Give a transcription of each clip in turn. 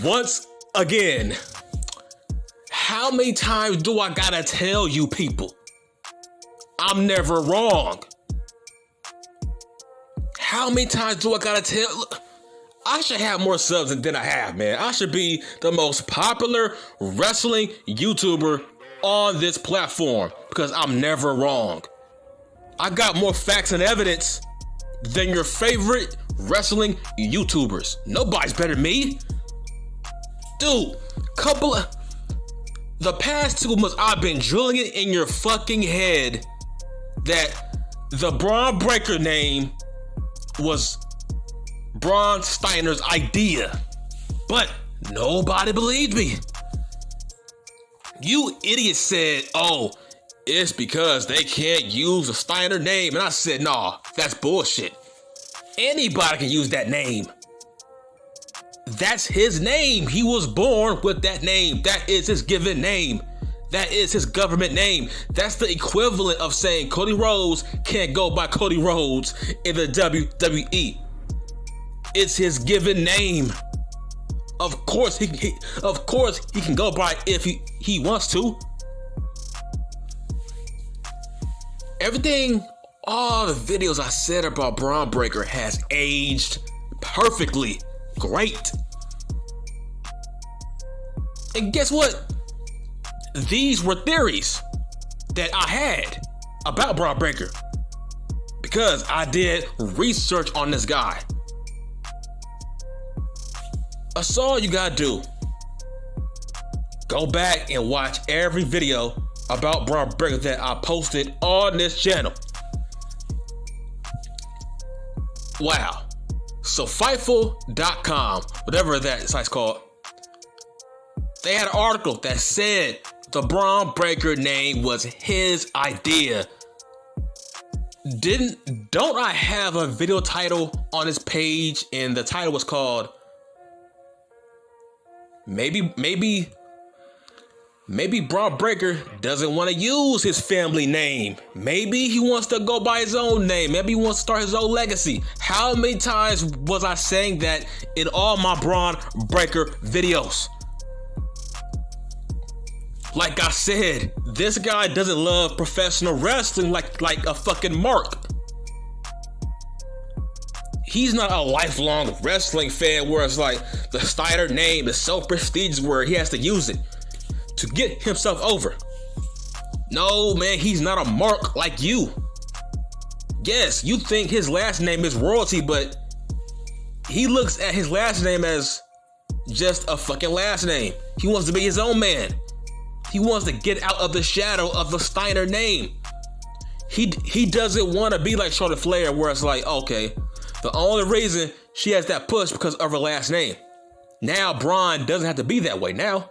Once again, how many times do I gotta tell you people? I'm never wrong. How many times do I gotta tell? Look, I should have more subs than I have, man. I should be the most popular wrestling YouTuber on this platform because I'm never wrong. I got more facts and evidence than your favorite wrestling YouTubers. Nobody's better than me. Dude, the past 2 months I've been drilling it in your fucking head that the Bron Breakker name was Braun Steiner's idea. But nobody believed me. You idiots said, oh, it's because they can't use a Steiner name. And I said, nah, that's bullshit. Anybody can use that name. That's his name. He was born with that name. That is his given name. That is his government name. That's the equivalent of saying Cody Rhodes can't go by Cody Rhodes in the WWE. It's his given name. Of course he can go by it if he wants to. Everything, all the videos I said about Bron Breakker has aged perfectly. Great. And guess what? These were theories that I had about Bron Breakker because I did research on this guy. That's all you gotta do. Go back and watch every video about Bron Breakker that I posted on this channel. Wow. So Fightful.com, whatever that site's called, they had an article that said the Bron Breakker name was his idea. Don't I have a video title on this page, and the title was called Maybe Bron Breakker doesn't want to use his family name. Maybe he wants to go by his own name. Maybe he wants to start his own legacy. How many times was I saying that in all my Bron Breakker videos? Like I said, this guy doesn't love professional wrestling like a fucking Mark. He's not a lifelong wrestling fan where it's like the Steiner name is so prestigious where he has to use it to get himself over. No, man, he's not a Mark like you. Yes, you think his last name is royalty, but he looks at his last name as just a fucking last name. He wants to be his own man. He wants to get out of the shadow of the Steiner name. He doesn't want to be like Charlotte Flair where it's like, okay, the only reason she has that push because of her last name. Now Bron doesn't have to be that way now.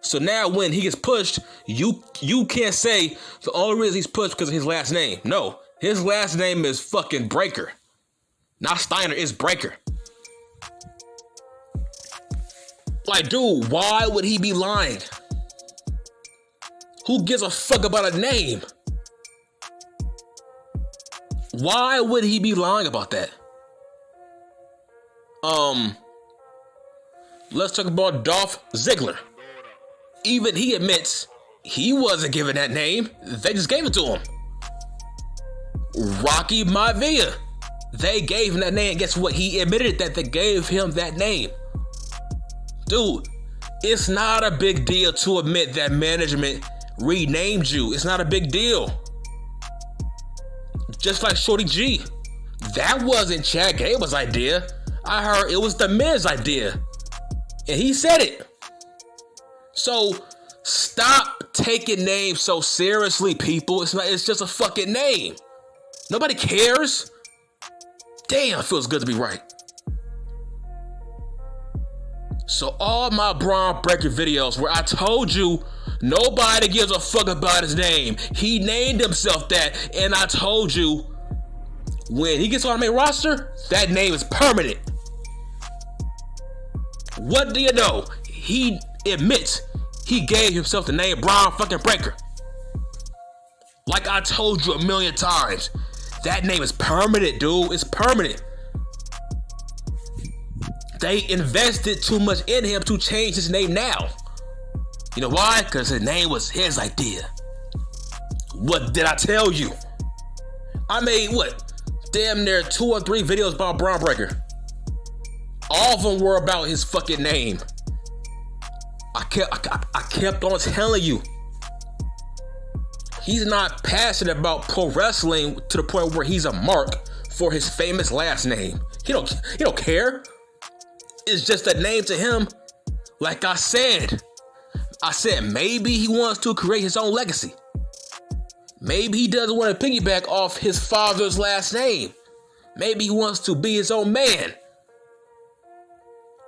So now when he gets pushed, you can't say the only reason he's pushed because of his last name. No, his last name is fucking Breakker. Not Steiner, it's Breakker. Like, dude, why would he be lying? Who gives a fuck about a name? Why would he be lying about that? Let's talk about Dolph Ziggler. Even he admits he wasn't given that name. They just gave it to him. Rocky Maivia. They gave him that name. Guess what? He admitted that they gave him that name. Dude, it's not a big deal to admit that management renamed you. It's not a big deal. Just like Shorty G. That wasn't Chad Gable's idea. I heard it was the Miz idea. And he said it. So stop taking names so seriously, people. It's just a fucking name. Nobody cares. Damn, feels good to be right. So all my Bron Breakker videos where I told you nobody gives a fuck about his name. He named himself that, and I told you when he gets on the main roster, that name is permanent. What do you know? He admits he gave himself the name Bron fucking Breakker. Like I told you a million times, that name is permanent, dude. It's permanent. They invested too much in him to change his name now. You know why? Because his name was his idea. What did I tell you? I made damn near 2 or 3 videos about Bron Breakker. All of them were about his fucking name. I kept on telling you. He's not passionate about pro wrestling to the point where he's a mark for his famous last name. He don't care. It's just a name to him. Like I said maybe he wants to create his own legacy. Maybe he doesn't want to piggyback off his father's last name. Maybe he wants to be his own man.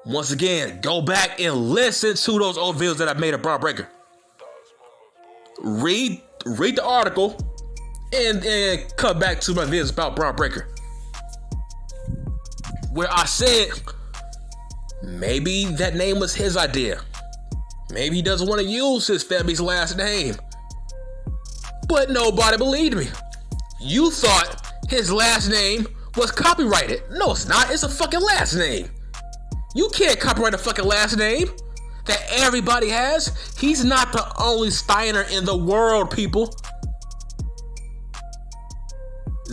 Once again, go back and listen to those old videos that I made of Bron Breakker. Read the article and come back to my videos about Bron Breakker, where I said maybe that name was his idea. Maybe he doesn't want to use his family's last name. But nobody believed me. You thought his last name was copyrighted. No, it's not. It's a fucking last name. You can't copyright a fucking last name that everybody has. He's not the only Steiner in the world, people.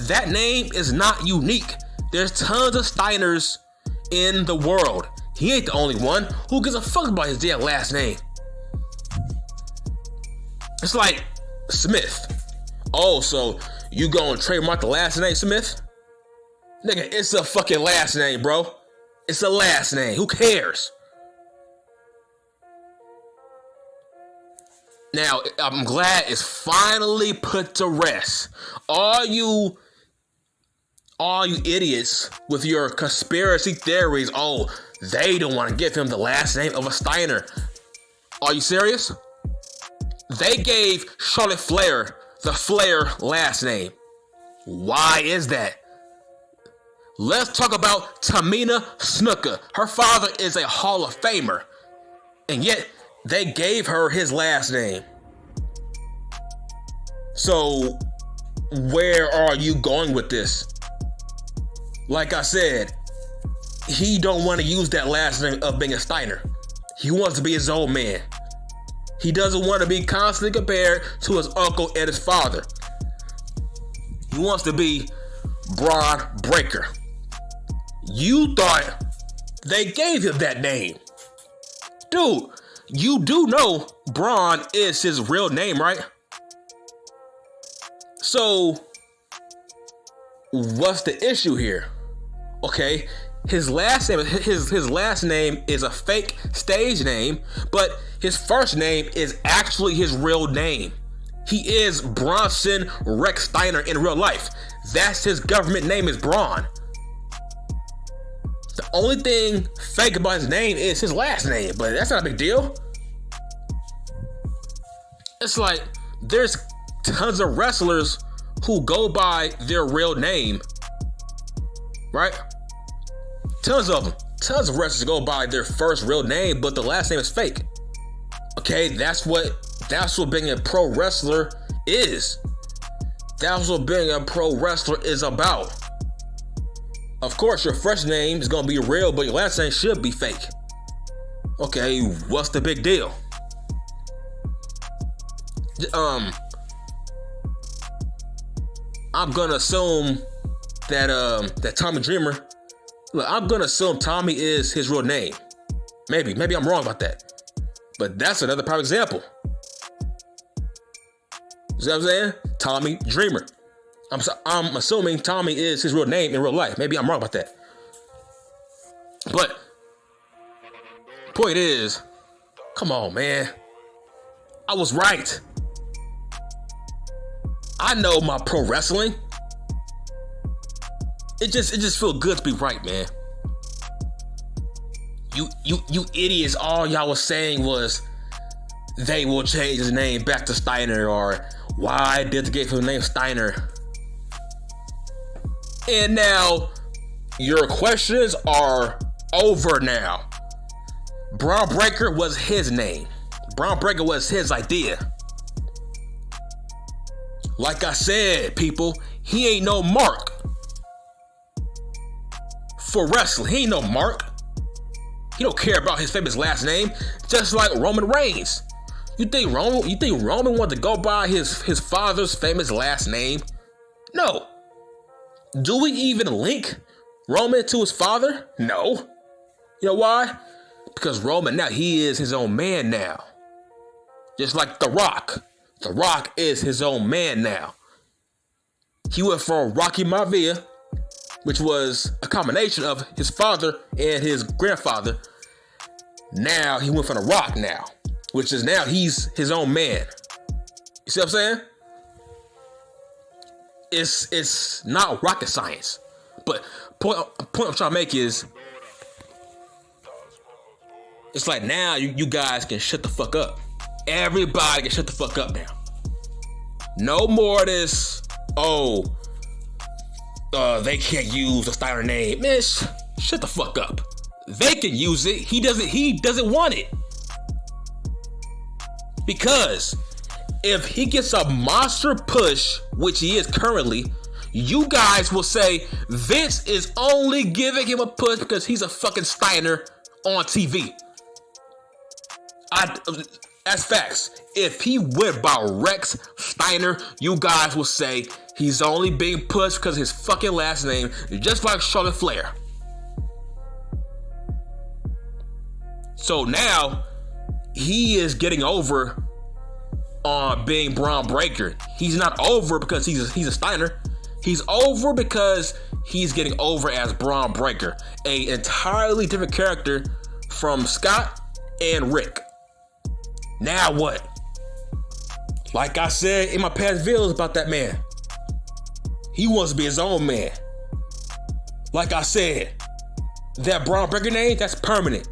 That name is not unique. There's tons of Steiners in the world. He ain't the only one. Who gives a fuck about his damn last name? It's like Smith. Oh, so you gonna trademark the last name Smith? Nigga, it's a fucking last name, bro. It's a last name. Who cares? Now, I'm glad it's finally put to rest. All you idiots with your conspiracy theories, oh, they don't want to give him the last name of a Steiner. Are you serious? They gave Charlotte Flair the Flair last name. Why is that? Let's talk about Tamina Snuka. Her father is a Hall of Famer, and yet they gave her his last name. So, where are you going with this? Like I said, he don't want to use that last name of being a Steiner. He wants to be his own man. He doesn't want to be constantly compared to his uncle and his father. He wants to be Bron Breakker. You thought they gave him that name. Dude, you do know Bron is his real name, right? So, what's the issue here? Okay, his last name is a fake stage name, but his first name is actually his real name. He is Bronson Rex Steiner in real life. That's his government name, is Bron. The only thing fake about his name is his last name, but that's not a big deal. It's like there's tons of wrestlers who go by their real name, right? Tons of them. Tons of wrestlers go by their first real name, but the last name is fake. Okay, that's what being a pro wrestler is. That's what being a pro wrestler is about. Of course, your first name is gonna be real, but your last name should be fake. Okay, what's the big deal? I'm gonna assume that Tommy Dreamer. Look, I'm gonna assume Tommy is his real name. Maybe I'm wrong about that. But that's another prime example. You see what I'm saying? Tommy Dreamer. I'm assuming Tommy is his real name in real life. Maybe I'm wrong about that. But point is, come on, man. I was right. I know my pro wrestling. It just feels good to be right, man. You idiots, all y'all was saying was they will change his name back to Steiner, or why did they give him the name Steiner? And now your questions are over now. Bron Breakker was his name. Bron Breakker was his idea. Like I said, people, he ain't no mark for wrestling. He ain't no mark. He don't care about his famous last name, just like Roman Reigns. You think Roman wanted to go by his father's famous last name? No. Do we even link Roman to his father? No. You know why? Because Roman now, he is his own man now. Just like The Rock. The Rock is his own man now. He went from Rocky Maivia, which was a combination of his father and his grandfather. Now he went from The Rock now, which is now he's his own man. You see what I'm saying? It's not rocket science. But point I'm trying to make is, it's like now you guys can shut the fuck up. Everybody can shut the fuck up now. No more of this, they can't use the Steiner name. Man, shut the fuck up. They can use it. He doesn't want it. Because if he gets a monster push, which he is currently, you guys will say Vince is only giving him a push because he's a fucking Steiner on TV. That's facts. If he went by Rex Steiner, you guys will say he's only being pushed because his fucking last name, just like Charlotte Flair. So now he is getting over on being Bron Breakker. He's not over because he's a Steiner. He's over because he's getting over as Bron Breakker, a entirely different character from Scott and Rick. Now what? Like I said in my past videos about that man, he wants to be his own man. Like I said, that Bron Breakker name, that's permanent.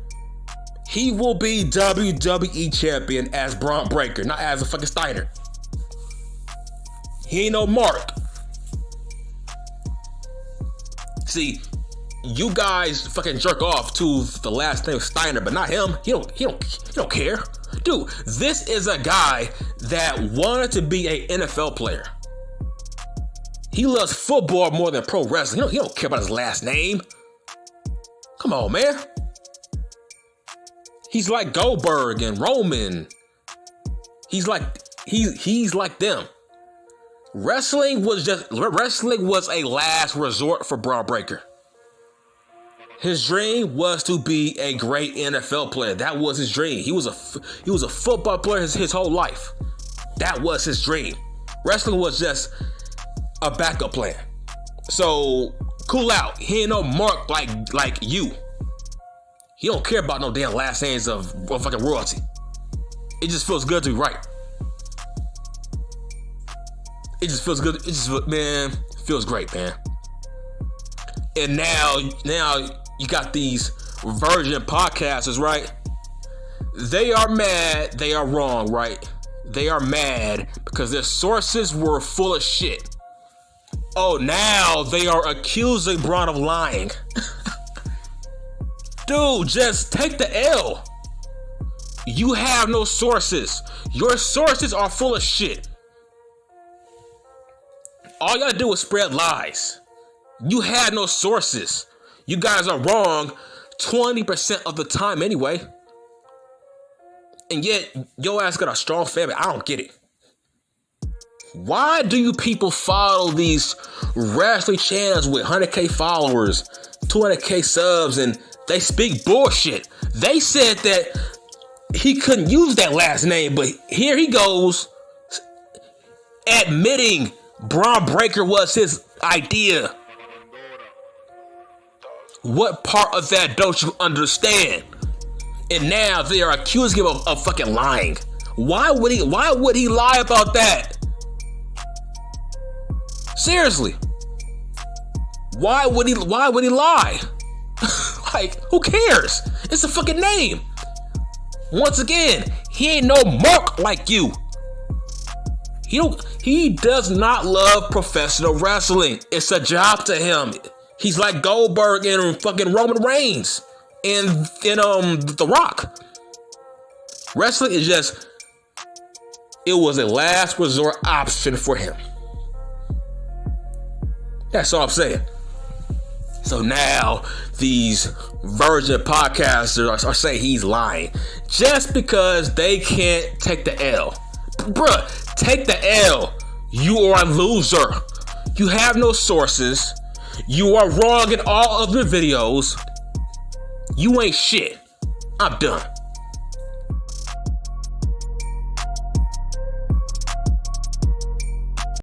He will be WWE champion as Bron Breakker, not as a fucking Steiner. He ain't no Mark. See, you guys fucking jerk off to the last name Steiner, but not him. He don't care. Dude, this is a guy that wanted to be an NFL player. He loves football more than pro wrestling. He don't care about his last name. Come on, man. He's like Goldberg and Roman. He's like them. Wrestling was a last resort for Bron Breakker. His dream was to be a great NFL player. That was his dream. He was a football player his whole life. That was his dream. Wrestling was just a backup plan. So cool out. He ain't no Mark like you. He don't care about no damn last names of fucking royalty. It just feels good to be right. It just feels good. Feels great, man. And now you got these virgin podcasters, right? They are mad. They are wrong, right? They are mad because their sources were full of shit. Oh, now they are accusing Bron of lying. Dude, just take the L. You have no sources. Your sources are full of shit. All you gotta do is spread lies. You had no sources. You guys are wrong 20% of the time anyway. And yet, your ass got a strong family. I don't get it. Why do you people follow these wrestling channels with 100K followers, 200K subs, and they speak bullshit? They said that he couldn't use that last name, but here he goes admitting Bron Breakker was his idea. What part of that don't you understand? And now they are accusing him of fucking lying. Why would he lie about that? Seriously. Why would he lie? Like, who cares? It's a fucking name. Once again, he ain't no Mark like you. He does not love professional wrestling. It's a job to him. He's like Goldberg and fucking Roman Reigns and The Rock. Wrestling is just, it was a last resort option for him. That's all I'm saying. So now these virgin podcasters are saying he's lying just because they can't take the L. Bruh, take the L. You are a loser. You have no sources. You are wrong in all of your videos. You ain't shit. I'm done.